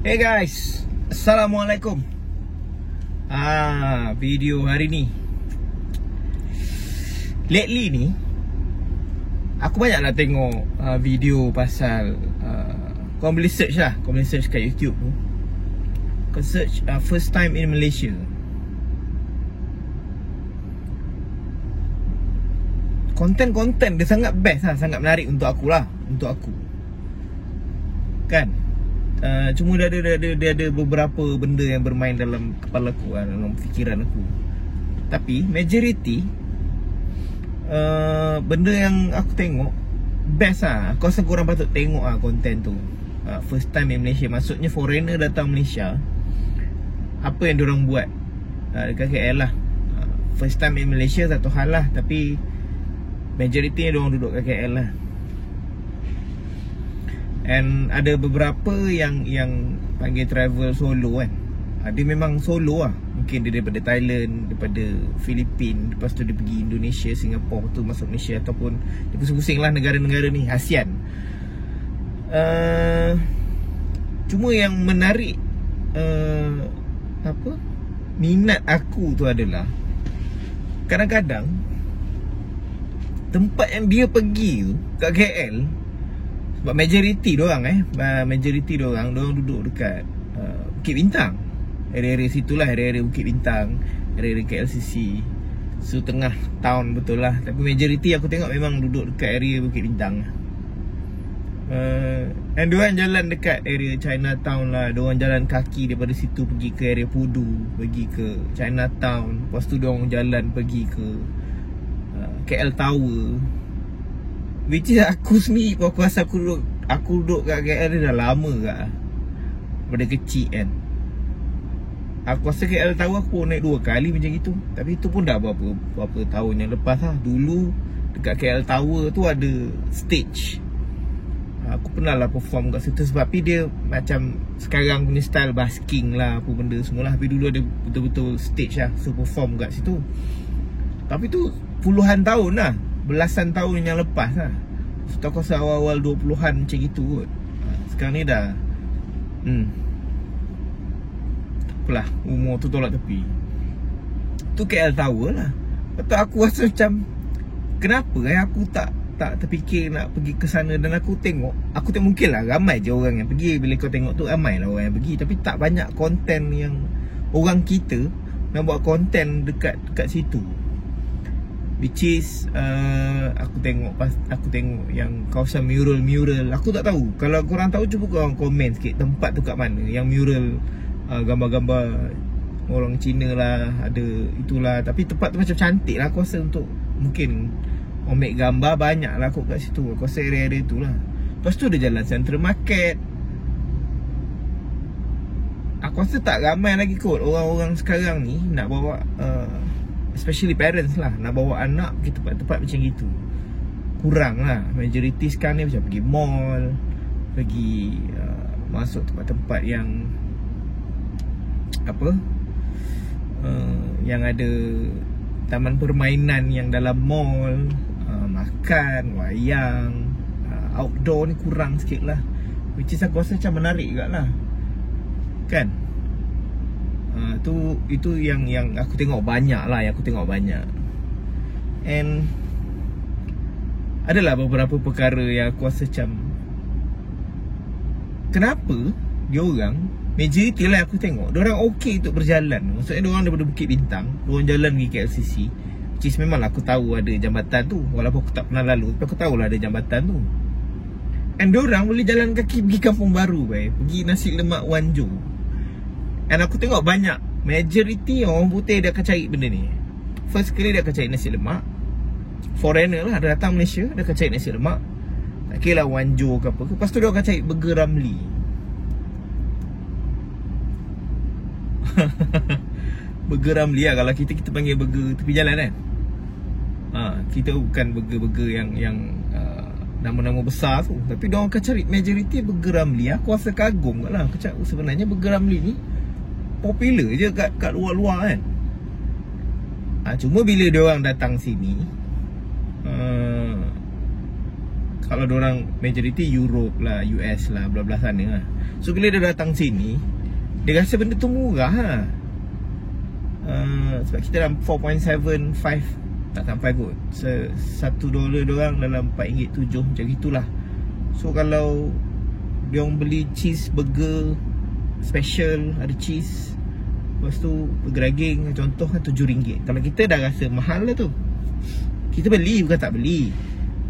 Hey guys, Assalamualaikum. Video hari ni, lately ni aku banyaklah tengok video pasal kau boleh search lah, kau boleh search kat YouTube tu. Kau search first time in Malaysia. Konten-konten dia sangat best lah, sangat menarik untuk aku lah, untuk aku. Kan? Cuma dia ada beberapa benda yang bermain dalam kepala aku, dalam fikiran aku. Tapi majority benda yang aku tengok best lah. Aku rasa korang patut tengok lah konten tu. First time in Malaysia, maksudnya foreigner datang Malaysia, apa yang diorang buat dekat KL lah. First time in Malaysia satu hal lah, tapi majority diorang duduk kat KL lah. And ada beberapa yang panggil travel solo kan. Dia memang solo lah. Mungkin dia daripada Thailand, daripada Filipina, lepas tu dia pergi Indonesia, Singapura, tu masuk Malaysia, ataupun dia pusing-pusing lah negara-negara ni, ASEAN. Cuma yang menarik minat aku tu adalah kadang-kadang tempat yang dia pergi tu kat KL, sebab majority diorang duduk dekat Bukit Bintang. Area-area situlah, area-area Bukit Bintang, area-area KLCC. So tengah town betul lah. Tapi majority aku tengok memang duduk dekat area Bukit Bintang. And diorang jalan dekat area Chinatown lah. Diorang jalan kaki daripada situ pergi ke area Pudu, pergi ke Chinatown. Lepas tu diorang jalan pergi ke KL Tower. Which is aku sendiri, aku rasa aku duduk kat KL dah lama kat, daripada kecil kan. Aku rasa KL Tower aku naik 2 kali macam itu. Tapi itu pun dah berapa tahun yang lepas lah. Dulu dekat KL Tower tu ada stage. Aku pernah lah perform kat situ. Sebab dia macam sekarang punya style basking lah, apa benda semua lah. Tapi dulu ada betul-betul stage lah. So perform kat situ. Tapi tu puluhan tahun lah, belasan tahun yang lepas lah. So aku rasa awal-awal 20-an macam gitu kot. Sekarang ni dah apalah, umur tu tolak tepi. Tu KL Tower lah. Lepas aku rasa macam, kenapa aku tak terfikir nak pergi ke sana. Dan aku tengok mungkin lah ramai je orang yang pergi. Bila kau tengok tu ramai lah orang yang pergi. Tapi tak banyak konten yang orang kita nak buat konten dekat situ. Which is aku tengok yang kawasan mural. Aku tak tahu. Kalau korang tahu, cuba korang komen sikit tempat tu kat mana yang mural, gambar-gambar orang Cina lah, ada itulah. Tapi tempat tu macam cantik lah. Aku rasa untuk mungkin ambil gambar banyak lah kot kat situ. Aku rasa area-area tu lah. Lepas tu ada jalan Central Market. Aku rasa tak ramai lagi kot orang-orang sekarang ni nak bawa especially parents lah, nak bawa anak pergi tempat-tempat macam gitu. Kurang lah. Majority sekarang ni macam pergi mall, pergi masuk tempat-tempat yang yang ada taman permainan yang dalam mall, makan, wayang, outdoor ni kurang sikit lah. Which is aku rasa macam menarik juga lah, kan? Itu yang aku tengok banyak lah, And adalah beberapa perkara yang aku rasa macam, kenapa diorang, majority lah aku tengok, diorang okey untuk berjalan. Maksudnya diorang daripada Bukit Bintang, diorang jalan pergi KLCC. Which is memang aku tahu ada jambatan tu, walaupun aku tak pernah lalu, tapi aku tahulah ada jambatan tu. And diorang boleh jalan kaki pergi Kampung Baru, pergi Nasi Lemak Wanjo. And aku tengok banyak, majority orang putih dia akan cari benda ni. First kali dia akan cari nasi lemak. Foreigner lah, dia datang Malaysia, dia akan cari nasi lemak. Tak kira lah Wanjo ke apa. Lepas tu dia akan cari burger Ramly. Burger Ramly lah. Kalau kita panggil burger tepi jalan kan. Kita bukan burger yang nama-nama besar tu. Tapi dia orang akan cari majority burger Ramly. Aku rasa kagum kat lah. Aku cakap sebenarnya burger Ramly ni popular je kat luar-luar kan. Cuma bila dia orang datang sini, Kalau diorang majority Europe lah, US lah, bla bla sana lah. So bila dia datang sini, dia rasa benda tu murah lah. Sebab kita dalam 4.75, tak sampai kot. $1 diorang dalam RM4.7 macam itulah. So kalau diorang beli cheeseburger special, ada cheese, lepas tu bergeraging, contoh kan RM7. Kalau kita dah rasa mahal lah tu, kita beli, bukan tak beli.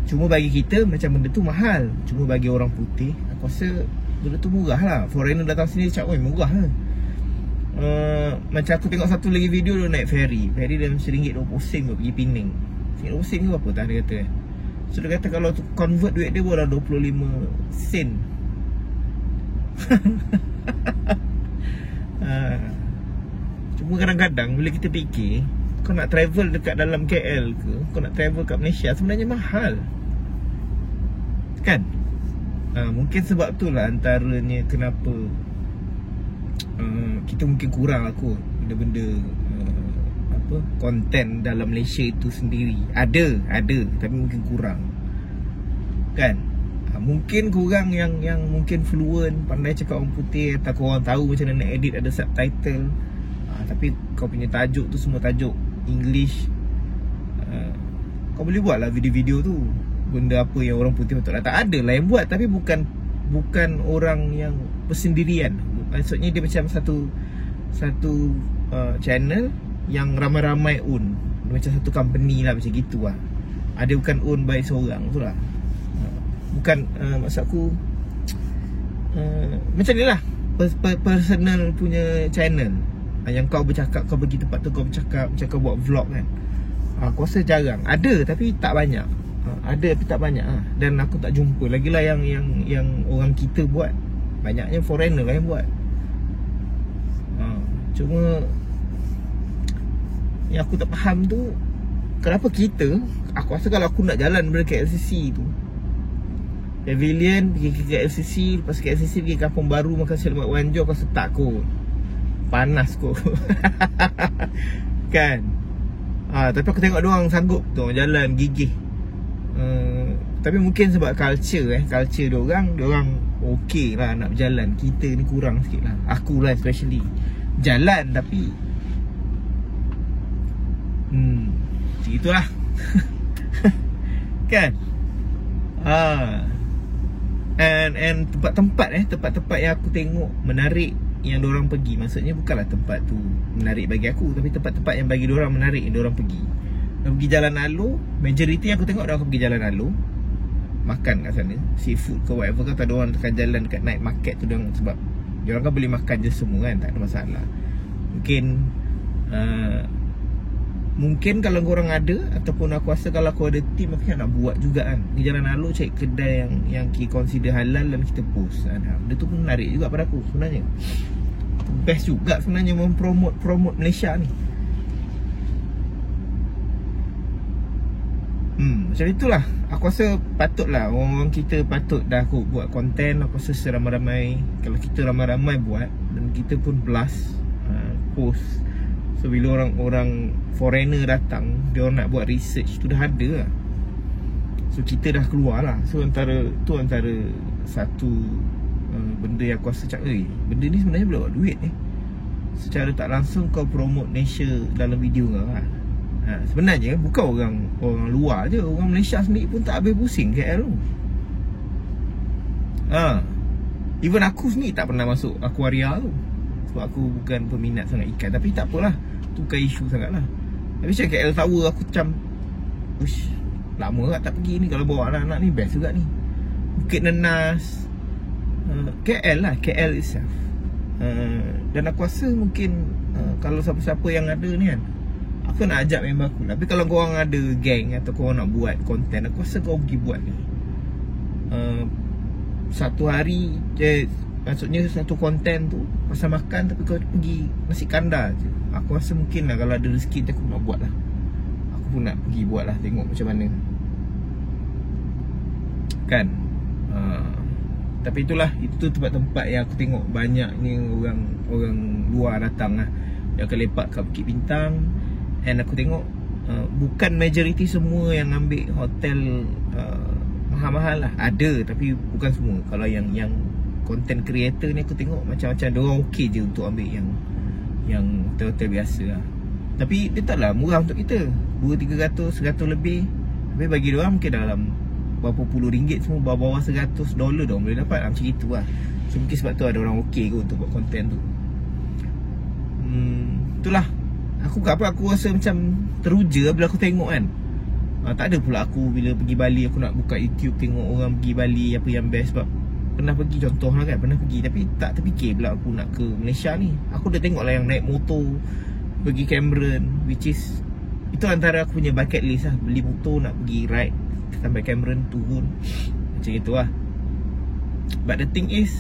Cuma bagi kita macam benda tu mahal. Cuma bagi orang putih, aku rasa benda tu murah lah. Foreigner datang sini cakap, oi murah lah. Macam aku tengok satu lagi video, dia naik ferry. Ferry dalam RM1.20 pergi Penang. RM1.20 ke apa tak dia kata. So dia kata kalau tu convert duit dia baru 25 sen. Cuma kadang-kadang bila kita fikir, kau nak travel dekat dalam KL ke, kau nak travel kat Malaysia, sebenarnya mahal kan? Mungkin sebab tu lah antaranya kenapa kita mungkin kurang lah kot benda-benda konten dalam Malaysia itu sendiri. Ada tapi mungkin kurang kan? Mungkin korang yang mungkin fluent, pandai cakap orang putih, atau korang tahu macam mana nak edit, ada subtitle, tapi kau punya tajuk tu semua tajuk English, kau boleh buat lah video-video tu. Benda apa yang orang putih betul lah, tak ada lah yang buat. Tapi bukan orang yang bersendirian. Maksudnya dia macam satu channel yang ramai-ramai own. Macam satu company lah, macam gitu lah. Ada bukan own by seorang tu lah. Bukan, maksud aku macam ni lah, personal punya channel. Yang kau bercakap, kau pergi tempat tu, kau bercakap, macam kau buat vlog kan. Aku rasa jarang. Ada tapi tak banyak. Ada tapi tak banyak lah. Dan aku tak jumpa lagilah yang orang kita buat. Banyaknya foreigner lah yang buat. Cuma yang aku tak faham tu, kenapa kita, aku rasa kalau aku nak jalan daripada KLCC tu, Pavilion, pergi ke KLCC, lepas KLCC pergi Kampung Baru, makan selamat wanjor, kau setak kot. Panas kot. Kan? Tapi aku tengok diorang sanggup tu, jalan gigih. Tapi mungkin sebab culture diorang okey lah nak berjalan. Kita ni kurang sikit lah. Aku lah especially jalan tapi itulah. Kan? And tempat-tempat yang aku tengok menarik yang diorang pergi, maksudnya bukanlah tempat tu menarik bagi aku, tapi tempat-tempat yang bagi diorang menarik yang diorang pergi. Diorang pergi Jalan Alor, majority aku tengok diorang pergi Jalan Alor, makan kat sana, seafood ke whatever. Kata diorang tekan jalan kat night market tu diorang, sebab diorang kan boleh makan je semua kan, tak ada masalah. Mungkin kalau korang ada, ataupun aku rasa kalau aku ada team, aku nak buat juga kan. Di Jalan Alor cari kedai yang kita consider halal dan kita post. Benda tu pun menarik juga pada aku sebenarnya. Best juga sebenarnya mempromote Malaysia ni. Macam itulah. Aku rasa patutlah orang kita patut dah aku buat konten. Aku rasa seramai-ramai, kalau kita ramai-ramai buat dan kita pun blast, post. So bila orang foreigner datang, dia orang nak buat research tu dah ada lah. So kita dah keluar lah. So antara satu benda yang aku rasa cakap, benda ni sebenarnya boleh buat duit secara tak langsung kau promote Malaysia dalam video kau lah. Sebenarnya bukan orang luar je, orang Malaysia sendiri pun tak habis pusing KL tu. Even aku sendiri tak pernah masuk aquaria tu, sebab aku bukan peminat sangat ikan. Tapi tak apalah, tu bukan isu sangat lah. Tapi macam KL Tower aku macam, uish, lama tak pergi ni. Kalau bawa anak-anak ni best juga ni. Bukit Nenas, KL lah, KL itself. Dan aku rasa mungkin kalau siapa-siapa yang ada ni kan, aku nak ajak member aku lah. Tapi kalau korang ada gang atau korang nak buat konten, aku rasa korang pergi buat ni. Satu hari maksudnya satu konten tu pasal makan, tapi kau pergi nasi kandar je. Aku rasa mungkin lah kalau ada rezeki aku nak buat lah. Aku pun nak pergi buat lah, tengok macam mana kan. Tapi itulah, itu tempat-tempat yang aku tengok banyaknya orang luar datang lah. Dia akan lepak kat Bukit Bintang. And aku tengok bukan majority semua yang ambil hotel mahal-mahal lah. Ada, tapi bukan semua. Kalau yang content creator ni aku tengok macam-macam diorang okey je untuk ambil yang hotel-hotel biasa lah. Tapi dia taklah murah untuk kita, 200-300, 100 lebih. Tapi bagi diorang mungkin dalam berapa puluh ringgit, semua bawah-bawah $100 diorang boleh dapat macam itu lah. So mungkin sebab tu ada orang okey kot untuk buat konten tu. Itulah. Aku rasa macam teruja bila aku tengok kan. Tak ada pula aku bila pergi Bali aku nak buka YouTube tengok orang pergi Bali apa yang best. Sebab pernah pergi, contoh lah kan, pernah pergi tapi tak terfikir pula aku nak ke Malaysia ni. Aku dah tengok lah yang naik motor pergi Cameron, which is itu antara aku punya bucket list lah. Beli motor nak pergi ride sampai Cameron, turun macam itu lah. But the thing is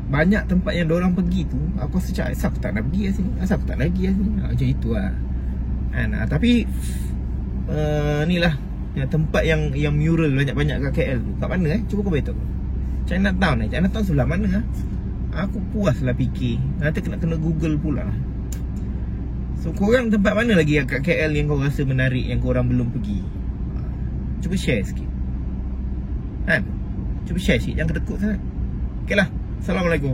banyak tempat yang diorang pergi tu aku rasa macam asal aku tak nak pergi lah sini, asal aku tak nak pergi lah sini, macam itu lah kan. Tapi ni lah yang tempat yang mural banyak-banyak kat KL tu. Kat mana cuba kau beritahu. Chinatown Chinatown sebelah mana Aku puas lah fikir. Nanti kena Google pula lah. So korang tempat mana lagi kat KL yang kau rasa menarik, yang korang belum pergi? Cuba share sikit kan. Cuba share sikit, jangan kedekut sangat. Okay lah, Assalamualaikum.